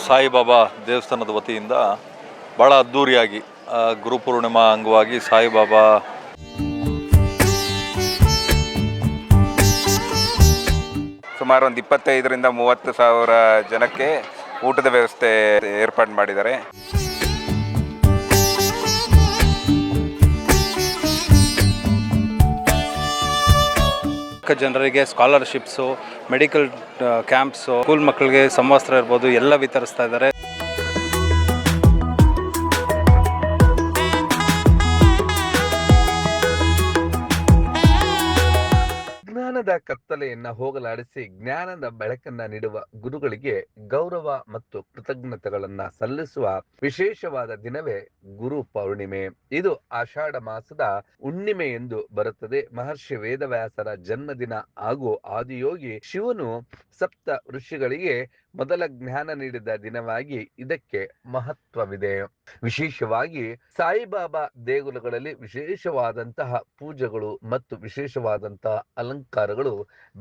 ಸಾಯಿಬಾಬಾ ದೇವಸ್ಥಾನದ ವತಿಯಿಂದ ಭಾಳ ಅದ್ಧೂರಿಯಾಗಿ ಗುರುಪೂರ್ಣಿಮಾ ಅಂಗವಾಗಿ ಸಾಯಿಬಾಬಾ ಸುಮಾರು ಒಂದು 25ರಿಂದ 30 ಸಾವಿರ ಜನಕ್ಕೆ ಊಟದ ವ್ಯವಸ್ಥೆ ಏರ್ಪಾಡು ಮಾಡಿದ್ದಾರೆ. ಜನರಿಗೆ ಸ್ಕಾಲರ್ಶಿಪ್ಸು, ಮೆಡಿಕಲ್ ಕ್ಯಾಂಪ್ಸು, ಸ್ಕೂಲ್ ಮಕ್ಕಳಿಗೆ ಸಮವಸ್ತ್ರ ಇರ್ಬೋದು ಎಲ್ಲ ವಿತರಿಸ್ತಾ ಇದ್ದಾರೆ. ಜ್ಞಾನದ ಕತ್ತಲೆಯನ್ನ ಹೋಗಲಾಡಿಸಿ ಜ್ಞಾನದ ಬೆಳಕನ್ನ ನೀಡುವ ಗುರುಗಳಿಗೆ ಗೌರವ ಮತ್ತು ಕೃತಜ್ಞತೆಗಳನ್ನ ಸಲ್ಲಿಸುವ ವಿಶೇಷವಾದ ದಿನವೇ ಗುರು ಪೌರ್ಣಿಮೆ. ಇದು ಆಷಾಢ ಮಾಸದ ಹುಣ್ಣಿಮೆ ಎಂದು ಬರುತ್ತದೆ. ಮಹರ್ಷಿ ವೇದವ್ಯಾಸರ ಜನ್ಮದಿನ ಹಾಗೂ ಆದಿಯೋಗಿ ಶಿವನು ಸಪ್ತ ಋಷಿಗಳಿಗೆ ಮೊದಲ ಜ್ಞಾನ ನೀಡಿದ ದಿನವಾಗಿ ಇದಕ್ಕೆ ಮಹತ್ವವಿದೆ. ವಿಶೇಷವಾಗಿ ಸಾಯಿಬಾಬಾ ದೇಗುಲಗಳಲ್ಲಿ ವಿಶೇಷವಾದಂತಹ ಪೂಜೆಗಳು ಮತ್ತು ವಿಶೇಷವಾದಂತಹ ಅಲಂಕಾರಗಳು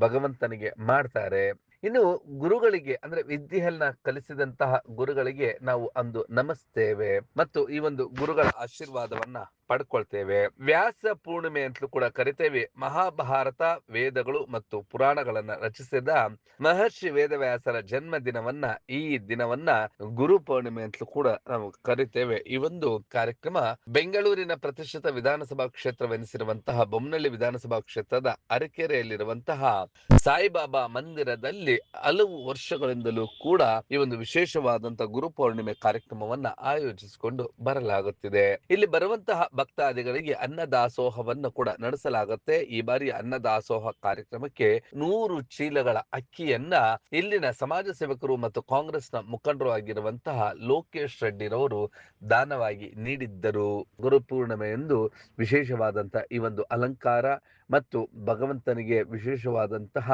ಭಗವಂತನಿಗೆ ಮಾಡ್ತಾರೆ. ಇನ್ನು ಗುರುಗಳಿಗೆ ಅಂದ್ರೆ ವಿದ್ಯೆಯನ್ನ ಕಲಿಸಿದಂತಹ ಗುರುಗಳಿಗೆ ನಾವು ಅಂದು ನಮಸ್ತೇವೆ ಮತ್ತು ಈ ಒಂದು ಗುರುಗಳ ಆಶೀರ್ವಾದವನ್ನ ಪಡ್ಕೊಳ್ತೇವೆ. ವ್ಯಾಸ ಪೂರ್ಣಿಮೆ ಅಂತಲೂ ಕೂಡ ಕರಿತೇವೆ. ಮಹಾಭಾರತ, ವೇದಗಳು ಮತ್ತು ಪುರಾಣಗಳನ್ನ ರಚಿಸಿದ ಮಹರ್ಷಿ ವೇದವ್ಯಾಸರ ಜನ್ಮ ದಿನವನ್ನ, ಈ ದಿನವನ್ನ ಗುರು ಪೌರ್ಣಿಮೆ ಅಂತಲೂ ಕೂಡ ನಾವು ಕರಿತೇವೆ. ಈ ಒಂದು ಕಾರ್ಯಕ್ರಮ ಬೆಂಗಳೂರಿನ ಪ್ರತಿಷ್ಠಿತ ವಿಧಾನಸಭಾ ಕ್ಷೇತ್ರವೆನಿಸಿರುವಂತಹ ಬೊಮ್ಮನಹಳ್ಳಿ ವಿಧಾನಸಭಾ ಕ್ಷೇತ್ರದ ಅರಕೆರೆಯಲ್ಲಿರುವಂತಹ ಸಾಯಿಬಾಬಾ ಮಂದಿರದಲ್ಲಿ ಹಲವು ವರ್ಷಗಳಿಂದಲೂ ಕೂಡ ಈ ಒಂದು ವಿಶೇಷವಾದಂತಹ ಗುರು ಪೌರ್ಣಿಮೆ ಕಾರ್ಯಕ್ರಮವನ್ನ ಆಯೋಜಿಸಿಕೊಂಡು ಬರಲಾಗುತ್ತಿದೆ. ಇಲ್ಲಿ ಬರುವಂತಹ ಭಕ್ತಾದಿಗಳಿಗೆ ಅನ್ನದಾಸೋಹವನ್ನು ಕೂಡ ನಡೆಸಲಾಗುತ್ತೆ. ಈ ಬಾರಿ ಅನ್ನದಾಸೋಹ ಕಾರ್ಯಕ್ರಮಕ್ಕೆ 100 ಚೀಲಗಳ ಅಕ್ಕಿಯನ್ನ ಇಲ್ಲಿನ ಸಮಾಜ ಸೇವಕರು ಮತ್ತು ಕಾಂಗ್ರೆಸ್ನ ಮುಖಂಡರು ಆಗಿರುವಂತಹ ಲೋಕೇಶ್ ರೆಡ್ಡಿರವರು ದಾನವಾಗಿ ನೀಡಿದ್ದರು. ಗುರುಪೂರ್ಣಿಮೆ ಎಂದು ವಿಶೇಷವಾದಂತಹ ಈ ಒಂದು ಅಲಂಕಾರ ಮತ್ತು ಭಗವಂತನಿಗೆ ವಿಶೇಷವಾದಂತಹ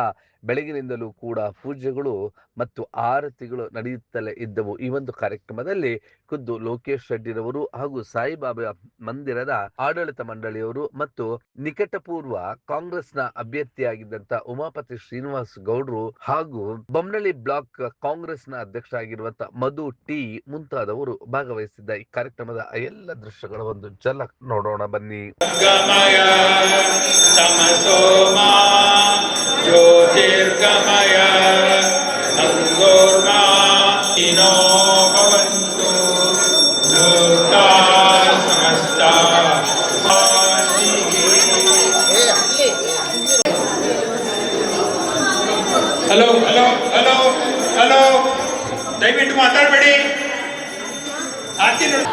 ಬೆಳಗಿನಿಂದಲೂ ಕೂಡ ಪೂಜೆಗಳು ಮತ್ತು ಆರತಿಗಳು ನಡೆಯುತ್ತಲೇ ಇದ್ದವು. ಈ ಒಂದು ಕಾರ್ಯಕ್ರಮದಲ್ಲಿ ಖುದ್ದು ಲೋಕೇಶ್ ರೆಡ್ಡಿರವರು ಹಾಗೂ ಸಾಯಿಬಾಬಾ ಮಂದಿರದ ಆಡಳಿತ ಮಂಡಳಿಯವರು ಮತ್ತು ನಿಕಟಪೂರ್ವ ಕಾಂಗ್ರೆಸ್ನ ಅಭ್ಯರ್ಥಿಯಾಗಿದ್ದಂತ ಉಮಾಪತಿ ಶ್ರೀನಿವಾಸ್ ಗೌಡ್ರು ಹಾಗೂ ಬೊಮ್ಮನಹಳ್ಳಿ ಬ್ಲಾಕ್ ಕಾಂಗ್ರೆಸ್ನ ಅಧ್ಯಕ್ಷ ಆಗಿರುವಂತ ಮಧು ಟಿ ಮುಂತಾದವರು ಭಾಗವಹಿಸಿದ್ದ ಈ ಕಾರ್ಯಕ್ರಮದ ಎಲ್ಲ ದೃಶ್ಯಗಳ ಒಂದು ಝಲಕ್ ನೋಡೋಣ ಬನ್ನಿ. ಜ್ಯೋತಿರ್ಗಮಯ ಸಂಗೋರ್ಮಾ ಇನೋ ಭವಂತು ಲೋಕಾ ಸಮಸ್ತಾ. ಹಲೋ ಹಲೋ ಹಲೋ ಹಲೋ, ದಯವಿಟ್ಟು ಮಾತಾಡಬೇಡಿ. ಆರ್ತಿ ನೋಡಿ.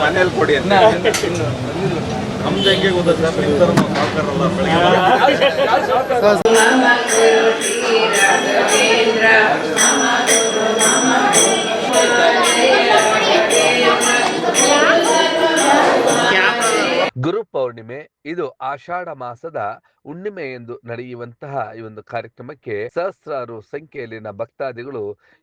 ಮನೇಲಿ ಕೊಡಿ ಅಂತ ನಮ್ದು ಹೆಂಗೆ ಗೊತ್ತಾ ಗುರು ಪೌರ್ಣಿಮೆ ಇದು ಆಷಾಢ ಮಾಸದ ಹುಣ್ಣಿಮೆ ಎಂದು ನಡೆಯುವಂತಹ ಈ ಒಂದು ಕಾರ್ಯಕ್ರಮಕ್ಕೆ ಸಹಸ್ರಾರು ಸಂಖ್ಯೆಯಲ್ಲಿನ ಭಕ್ತಾದಿಗಳು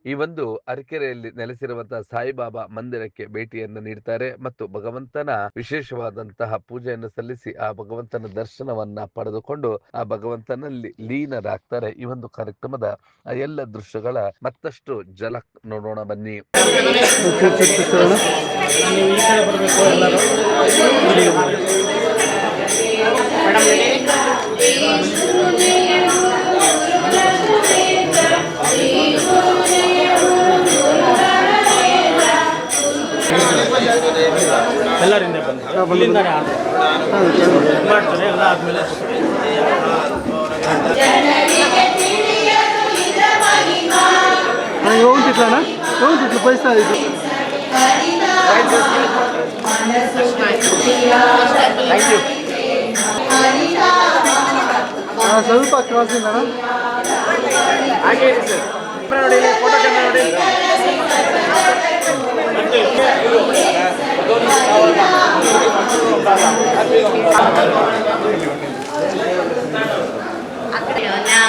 ಈ ಒಂದು ಅರಕೆರೆಯಲ್ಲಿ ನೆಲೆಸಿರುವಂತಹ ಸಾಯಿಬಾಬಾ ಮಂದಿರಕ್ಕೆ ಭೇಟಿಯನ್ನು ನೀಡ್ತಾರೆ ಮತ್ತು ಭಗವಂತನ ವಿಶೇಷವಾದಂತಹ ಪೂಜೆಯನ್ನು ಸಲ್ಲಿಸಿ ಆ ಭಗವಂತನ ದರ್ಶನವನ್ನ ಪಡೆದುಕೊಂಡು ಆ ಭಗವಂತನಲ್ಲಿ ಲೀನರಾಗ್ತಾರೆ. ಈ ಒಂದು ಕಾರ್ಯಕ್ರಮದ ಆ ಎಲ್ಲ ದೃಶ್ಯಗಳ ಮತ್ತಷ್ಟು ಝಲಕ್ ನೋಡೋಣ ಬನ್ನಿ. ಎಲ್ಲರಿಂದ ಮಾಡ್ತಾರೆ ಎಲ್ಲ ಆದ್ಮೇಲೆ ಹೋಗ್ತಿಟ್ಲಣ್ಣ ಹೋಗ್ತಿಟ್ಲು ಪೈಸಾ ಇದು ಸ್ವಲ್ಪ ಕ್ರಾಸಿಂಗ್ ಹಾಗೆ ಸರ್ ನೋಡಿ ಫೋಟೋ ಕ್ಯಾಮ್ರಾ ನೋಡಿ Akriyona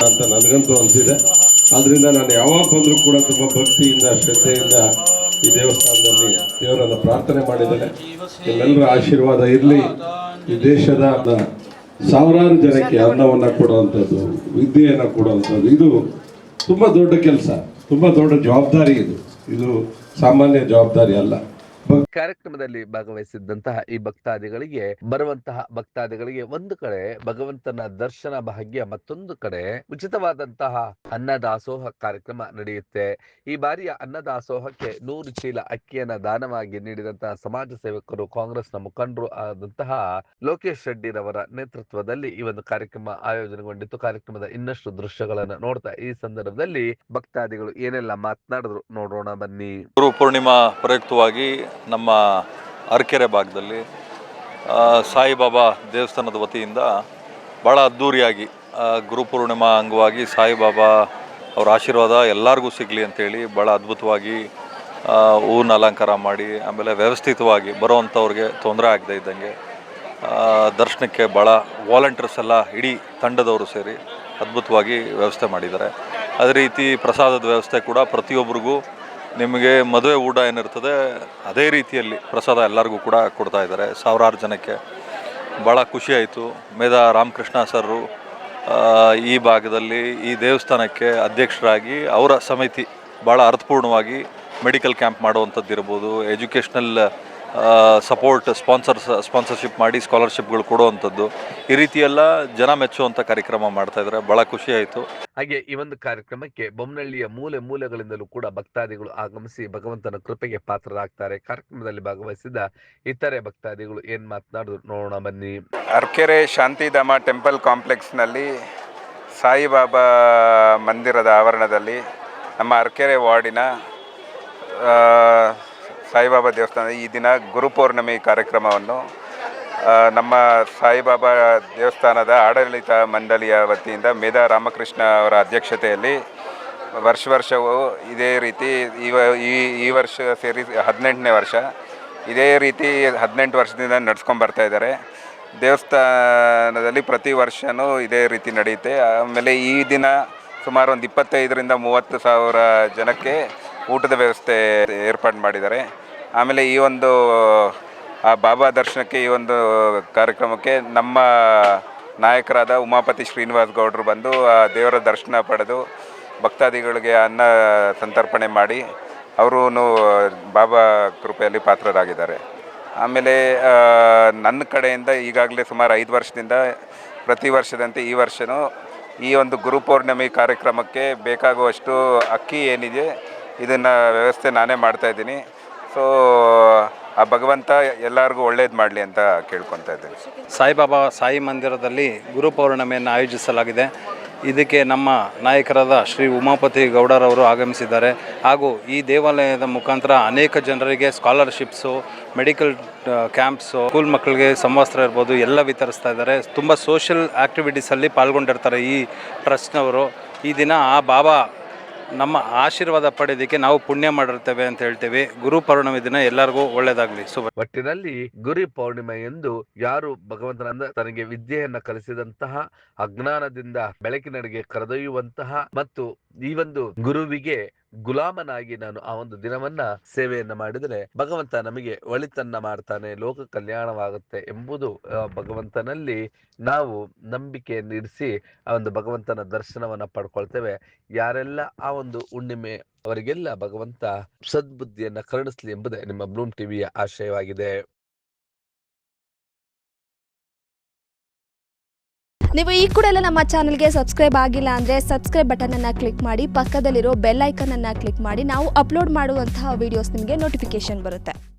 ಅಂತ ನನಗಂತೂ ಅನಿಸಿದೆ. ಆದ್ದರಿಂದ ನಾನು ಯಾವಾಗ ಬಂದರೂ ಕೂಡ ತುಂಬ ಭಕ್ತಿಯಿಂದ ಶ್ರದ್ಧೆಯಿಂದ ಈ ದೇವಸ್ಥಾನದಲ್ಲಿ ದೇವರನ್ನು ಪ್ರಾರ್ಥನೆ ಮಾಡಿದ್ದೇನೆ. ನಿಮ್ಮೆಲ್ಲರ ಆಶೀರ್ವಾದ ಇರಲಿ. ಈ ದೇಶದ ಸಾವಿರಾರು ಜನಕ್ಕೆ ಅನ್ನವನ್ನು ಕೊಡುವಂಥದ್ದು, ವಿದ್ಯೆಯನ್ನು ಕೊಡುವಂಥದ್ದು, ಇದು ತುಂಬ ದೊಡ್ಡ ಕೆಲಸ, ತುಂಬ ದೊಡ್ಡ ಜವಾಬ್ದಾರಿ. ಇದು ಸಾಮಾನ್ಯ ಜವಾಬ್ದಾರಿ ಅಲ್ಲ. ಕಾರ್ಯಕ್ರಮದಲ್ಲಿ ಭಾಗವಹಿಸಿದ್ದಂತಹ ಈ ಭಕ್ತಾದಿಗಳಿಗೆ ಒಂದು ಕಡೆ ಭಗವಂತನ ದರ್ಶನ ಭಾಗ್ಯ, ಮತ್ತೊಂದು ಕಡೆ ಉಚಿತವಾದಂತಹ ಅನ್ನದಾಸೋಹ ಕಾರ್ಯಕ್ರಮ ನಡೆಯುತ್ತೆ. ಈ ಬಾರಿಯ ಅನ್ನದಾಸೋಹಕ್ಕೆ 100 ಚೀಲ ಅಕ್ಕಿಯನ್ನ ದಾನವಾಗಿ ನೀಡಿದಂತಹ ಸಮಾಜ ಸೇವಕರು, ಕಾಂಗ್ರೆಸ್ನ ಮುಖಂಡರು ಆದಂತಹ ಲೋಕೇಶ್ ರೆಡ್ಡಿರವರ ನೇತೃತ್ವದಲ್ಲಿ ಈ ಒಂದು ಕಾರ್ಯಕ್ರಮ ಆಯೋಜನೆಗೊಂಡಿತ್ತು. ಕಾರ್ಯಕ್ರಮದ ಇನ್ನಷ್ಟು ದೃಶ್ಯಗಳನ್ನು ನೋಡ್ತಾ ಈ ಸಂದರ್ಭದಲ್ಲಿ ಭಕ್ತಾದಿಗಳು ಏನೆಲ್ಲ ಮಾತನಾಡಿದ್ರು ನೋಡೋಣ ಬನ್ನಿ. ಗುರು ಪೂರ್ಣಿಮಾ ಪ್ರಯುಕ್ತವಾಗಿ ನಮ್ಮ ಅರಕೆರೆ ಭಾಗದಲ್ಲಿ ಸಾಯಿಬಾಬಾ ದೇವಸ್ಥಾನದ ವತಿಯಿಂದ ಭಾಳ ಅದ್ಧೂರಿಯಾಗಿ ಗುರುಪೂರ್ಣಿಮಾ ಅಂಗವಾಗಿ ಸಾಯಿಬಾಬಾ ಅವರ ಆಶೀರ್ವಾದ ಎಲ್ಲರಿಗೂ ಸಿಗಲಿ ಅಂತೇಳಿ ಭಾಳ ಅದ್ಭುತವಾಗಿ ಹೂವಿನ ಅಲಂಕಾರ ಮಾಡಿ, ಆಮೇಲೆ ವ್ಯವಸ್ಥಿತವಾಗಿ ಬರೋವಂಥವ್ರಿಗೆ ತೊಂದರೆ ಆಗದೆ ಇದ್ದಂಗೆ ದರ್ಶನಕ್ಕೆ ಭಾಳ ವಾಲಂಟಿಯರ್ಸ್ ಎಲ್ಲ ಇಡೀ ತಂಡದವರು ಸೇರಿ ಅದ್ಭುತವಾಗಿ ವ್ಯವಸ್ಥೆ ಮಾಡಿದ್ದಾರೆ. ಅದೇ ರೀತಿ ಪ್ರಸಾದದ ವ್ಯವಸ್ಥೆ ಕೂಡ ಪ್ರತಿಯೊಬ್ಬರಿಗೂ ನಿಮಗೆ ಮದುವೆ ಊಟ ಏನಿರ್ತದೆ ಅದೇ ರೀತಿಯಲ್ಲಿ ಪ್ರಸಾದ ಎಲ್ಲರಿಗೂ ಕೂಡ ಕೊಡ್ತಾ ಇದ್ದಾರೆ. ಸಾವಿರಾರು ಜನಕ್ಕೆ ಭಾಳ ಖುಷಿಯಾಯಿತು. ಮೇಧಾ ರಾಮಕೃಷ್ಣ ಸರ್ರು ಈ ಭಾಗದಲ್ಲಿ ಈ ದೇವಸ್ಥಾನಕ್ಕೆ ಅಧ್ಯಕ್ಷರಾಗಿ ಅವರ ಸಮಿತಿ ಭಾಳ ಅರ್ಥಪೂರ್ಣವಾಗಿ ಮೆಡಿಕಲ್ ಕ್ಯಾಂಪ್ ಮಾಡುವಂಥದ್ದು ಇರ್ಬೋದು, ಎಜುಕೇಷ್ನಲ್ ಸ್ಪಾನ್ಸರ್ಶಿಪ್ ಮಾಡಿ ಸ್ಕಾಲರ್ಶಿಪ್ಗಳು ಕೊಡುವಂಥದ್ದು, ಈ ರೀತಿಯೆಲ್ಲ ಜನ ಮೆಚ್ಚುವಂಥ ಕಾರ್ಯಕ್ರಮ ಮಾಡ್ತಾ ಇದ್ದಾರೆ. ಭಾಳ ಖುಷಿಯಾಯಿತು. ಹಾಗೆ ಈ ಒಂದು ಕಾರ್ಯಕ್ರಮಕ್ಕೆ ಬೊಮ್ಮನಹಳ್ಳಿಯ ಮೂಲೆಗಳಿಂದಲೂ ಕೂಡ ಭಕ್ತಾದಿಗಳು ಆಗಮಿಸಿ ಭಗವಂತನ ಕೃಪೆಗೆ ಪಾತ್ರರಾಗ್ತಾರೆ. ಕಾರ್ಯಕ್ರಮದಲ್ಲಿ ಭಾಗವಹಿಸಿದ ಇತರೆ ಭಕ್ತಾದಿಗಳು ಏನ್ ಮಾತನಾಡಿದ್ರು ನೋಡೋಣ ಬನ್ನಿ. ಅರಕೆರೆ ಶಾಂತಿಧಾಮ ಟೆಂಪಲ್ ಕಾಂಪ್ಲೆಕ್ಸ್ನಲ್ಲಿ ಸಾಯಿಬಾಬಾ ಮಂದಿರದ ಆವರಣದಲ್ಲಿ ನಮ್ಮ ಅರಕೆರೆ ವಾರ್ಡಿನ ಸಾಯಿಬಾಬಾ ದೇವಸ್ಥಾನದ ಈ ದಿನ ಗುರುಪೌರ್ಣಮಿ ಕಾರ್ಯಕ್ರಮವನ್ನು ನಮ್ಮ ಸಾಯಿಬಾಬಾ ದೇವಸ್ಥಾನದ ಆಡಳಿತ ಮಂಡಳಿಯ ವತಿಯಿಂದ ಮೇಧಾ ರಾಮಕೃಷ್ಣ ಅವರ ಅಧ್ಯಕ್ಷತೆಯಲ್ಲಿ ವರ್ಷವೂ ಇದೇ ರೀತಿ ಈ ವರ್ಷ ಸೇರಿ 18ನೇ ವರ್ಷ ಇದೇ ರೀತಿ 18 ವರ್ಷದಿಂದ ನಡ್ಸ್ಕೊಂಡು ಬರ್ತಾ ಇದ್ದಾರೆ. ದೇವಸ್ಥಾನದಲ್ಲಿ ಪ್ರತಿ ವರ್ಷವೂ ಇದೇ ರೀತಿ ನಡೆಯುತ್ತೆ. ಆಮೇಲೆ ಈ ದಿನ ಸುಮಾರು ಒಂದು 25ರಿಂದ 30 ಸಾವಿರ ಜನಕ್ಕೆ ಊಟದ ವ್ಯವಸ್ಥೆ ಏರ್ಪಾಡು ಮಾಡಿದ್ದಾರೆ. ಆಮೇಲೆ ಈ ಒಂದು ಬಾಬಾ ದರ್ಶನಕ್ಕೆ ಈ ಒಂದು ಕಾರ್ಯಕ್ರಮಕ್ಕೆ ನಮ್ಮ ನಾಯಕರಾದ ಉಮಾಪತಿ ಶ್ರೀನಿವಾಸ್ ಗೌಡರು ಬಂದು ದೇವರ ದರ್ಶನ ಪಡೆದು ಭಕ್ತಾದಿಗಳಿಗೆ ಅನ್ನ ಸಂತರ್ಪಣೆ ಮಾಡಿ ಅವರು ಬಾಬಾ ಕೃಪೆಯಲ್ಲಿ ಪಾತ್ರರಾಗಿದ್ದಾರೆ. ಆಮೇಲೆ ನನ್ನ ಕಡೆಯಿಂದ ಈಗಾಗಲೇ ಸುಮಾರು 5 ವರ್ಷದಿಂದ ಪ್ರತಿ ವರ್ಷದಂತೆ ಈ ವರ್ಷವೂ ಈ ಒಂದು ಗುರುಪೌರ್ಣಮಿ ಕಾರ್ಯಕ್ರಮಕ್ಕೆ ಬೇಕಾಗುವಷ್ಟು ಅಕ್ಕಿ ಏನಿದೆ ಇದನ್ನು ವ್ಯವಸ್ಥೆ ನಾನೇ ಮಾಡ್ತಾಯಿದ್ದೀನಿ. ಸೊ ಆ ಭಗವಂತ ಎಲ್ಲರಿಗೂ ಒಳ್ಳೇದು ಮಾಡಲಿ ಅಂತ ಕೇಳ್ಕೊತಾ ಇದ್ದೀನಿ. ಸಾಯಿಬಾಬಾ ಸಾಯಿ ಮಂದಿರದಲ್ಲಿ ಗುರುಪೌರ್ಣಮಿಯನ್ನು ಆಯೋಜಿಸಲಾಗಿದೆ. ಇದಕ್ಕೆ ನಮ್ಮ ನಾಯಕರಾದ ಶ್ರೀ ಉಮಾಪತಿ ಗೌಡರವರು ಆಗಮಿಸಿದ್ದಾರೆ. ಹಾಗೂ ಈ ದೇವಾಲಯದ ಮುಖಾಂತರ ಅನೇಕ ಜನರಿಗೆ ಸ್ಕಾಲರ್ಶಿಪ್ಸು, ಮೆಡಿಕಲ್ ಕ್ಯಾಂಪ್ಸು, ಸ್ಕೂಲ್ ಮಕ್ಕಳಿಗೆ ಸಮವಸ್ತ್ರ ಇರ್ಬೋದು ಎಲ್ಲ ವಿತರಿಸ್ತಾ ಇದ್ದಾರೆ. ತುಂಬ ಸೋಷಿಯಲ್ ಆ್ಯಕ್ಟಿವಿಟೀಸಲ್ಲಿ ಪಾಲ್ಗೊಂಡಿರ್ತಾರೆ ಈ ಟ್ರಸ್ಟ್ನವರು. ಈ ದಿನ ಆ ಬಾಬಾ ನಮ್ಮ ಆಶೀರ್ವಾದ ಪಡೆಯೋದಕ್ಕೆ ನಾವು ಪುಣ್ಯ ಮಾಡಿರ್ತೇವೆ ಅಂತ ಹೇಳ್ತೇವೆ. ಗುರು ಪೌರ್ಣಮಿ ದಿನ ಎಲ್ಲರಿಗೂ ಒಳ್ಳೇದಾಗ್ಲಿ. ಒಟ್ಟಿನಲ್ಲಿ ಗುರು ಪೌರ್ಣಿಮೆ ಎಂದು ಯಾರು ಭಗವಂತನ ತನಗೆ ವಿದ್ಯೆಯನ್ನ ಕಲಿಸಿದಂತಹ, ಅಜ್ಞಾನದಿಂದ ಬೆಳಕಿನಡೆಗೆ ಕರೆದೊಯ್ಯುವಂತಹ ಮತ್ತು ಈ ಒಂದು ಗುರುವಿಗೆ ಗುಲಾಮನಾಗಿ ನಾನು ಆ ಒಂದು ದಿನವನ್ನ ಸೇವೆಯನ್ನ ಮಾಡಿದರೆ ಭಗವಂತ ನಮಗೆ ಒಳಿತನ್ನ ಮಾಡ್ತಾನೆ, ಲೋಕ ಕಲ್ಯಾಣವಾಗುತ್ತೆ ಎಂಬುದು ಭಗವಂತನಲ್ಲಿ ನಾವು ನಂಬಿಕೆಯನ್ನು ಇರಿಸಿ ಆ ಒಂದು ಭಗವಂತನ ದರ್ಶನವನ್ನ ಪಡ್ಕೊಳ್ತೇವೆ. ಯಾರೆಲ್ಲ ಆ ಒಂದು ಹುಣ್ಣಿಮೆ ಅವರಿಗೆಲ್ಲ ಭಗವಂತ ಸದ್ಬುದ್ಧಿಯನ್ನ ಕರುಣಿಸ್ಲಿ ಎಂಬುದೇ ನಿಮ್ಮ ಬ್ಲೂಮ್ ಟಿವಿಯ ಆಶಯವಾಗಿದೆ. ನೀವು ಈ ಕೂಡ ಎಲ್ಲ ನಮ್ಮ ಚಾನಲ್ಗೆ ಸಬ್ಸ್ಕ್ರೈಬ್ ಆಗಿಲ್ಲ ಅಂದರೆ ಸಬ್ಸ್ಕ್ರೈಬ್ ಬಟನನ್ನು ಕ್ಲಿಕ್ ಮಾಡಿ, ಪಕ್ಕದಲ್ಲಿರೋ ಬೆಲ್ ಐಕನನ್ನು ಕ್ಲಿಕ್ ಮಾಡಿ. ನಾವು ಅಪ್ಲೋಡ್ ಮಾಡುವಂತಹ ವಿಡಿಯೋಸ್ ನಿಮಗೆ ನೋಟಿಫಿಕೇಶನ್ ಬರುತ್ತೆ.